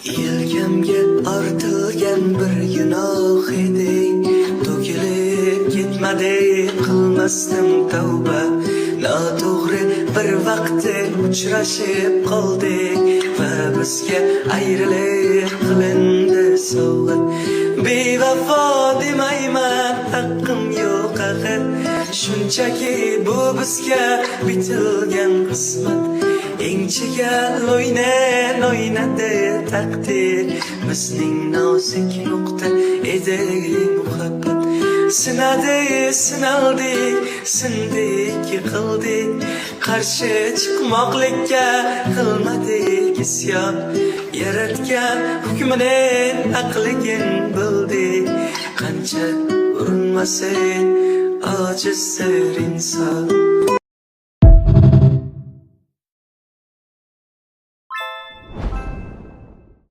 Yelkamga ortilgan bir gunoh eding, to'kilib ketmadi qilmasdim tavba. Noto'g'ri bir vaqtda uchrashib qoldik va bizga ayrilib qilindi sovg'a. Bevafo demayman, haqqim yo'q axir, shunchaki bu bizga bitilgan qismat. Eng chigal o'ynadi taqdir, bizning nozik nuqta edi muhabbat. Sinaldik, sindik, yiqildik, qarshi chiqmoqlikka qilmadik isyon. Yaratgan hukmini aqligin bildik, qancha urinmasin ojizdir inson.